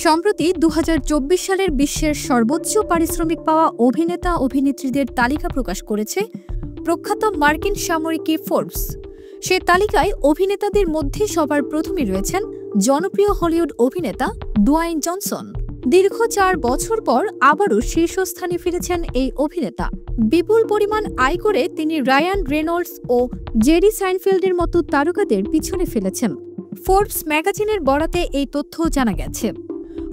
সম্প্রতি ২০২৪ সালের বিশ্বের সর্বোচ্চ পারিশ্রমিক পাওয়া অভিনেতা অভিনেত্রীদের তালিকা প্রকাশ করেছে প্রখ্যাত মার্কিন সাময়িকী ফোর্বস। সে তালিকায় অভিনেতাদের মধ্যে সবার প্রথমে রয়েছেন জনপ্রিয় হলিউড অভিনেতা ডুয়াইন জনসন। দীর্ঘ ৪ বছর পর আবারও শীর্ষস্থানে ফিরেছেন এই অভিনেতা। বিপুল পরিমাণ আয় করে তিনি রায়ান রেনল্ডস ও জেরি সাইনফিল্ডের মতো তারকাদের পিছনে ফেলেছেন। ফোর্বস ম্যাগাজিনের বরাতে এই তথ্য জানা গেছে।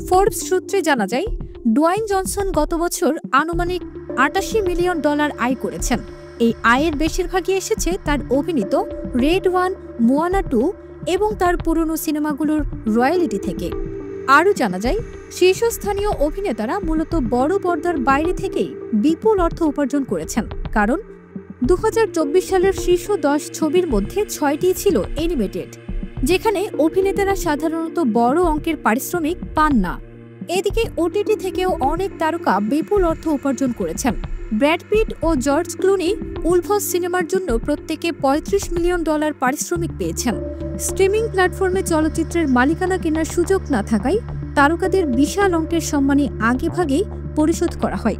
ফোর্বস সূত্রে জানা যায়, ডুয়াইন জনসন গত বছর আনুমানিক $৮৮ মিলিয়ন আয় করেছেন। এই আয়ের বেশিরভাগই এসেছে তার অভিনীত রেড ওয়ান, মোয়ানা 2 এবং তার পুরনো সিনেমাগুলোর রয়্যালিটি থেকে। আরও জানা যায়, শীর্ষস্থানীয় অভিনেতারা মূলত বড় পর্দার বাইরে থেকেই বিপুল অর্থ উপার্জন করেছেন, কারণ ২০২৪ সালের শীর্ষ 10 ছবির মধ্যে 6টি ছিল অ্যানিমেটেড, যেখানে অভিনেতারা সাধারণত বড় অঙ্কের পারিশ্রমিক পান না। এদিকে ওটিটি থেকেও অনেক তারকা বিপুল অর্থ উপার্জন করেছেন। ব্র্যাড পিট ও জর্জ ক্লুনি উলফস সিনেমার জন্য প্রত্যেকে $৩৫ মিলিয়ন পারিশ্রমিক পেয়েছেন। স্ট্রিমিং প্ল্যাটফর্মে চলচ্চিত্রের মালিকানা কেনার সুযোগ না থাকায় তারকাদের বিশাল অঙ্কের সম্মানী আগেভাগেই পরিশোধ করা হয়।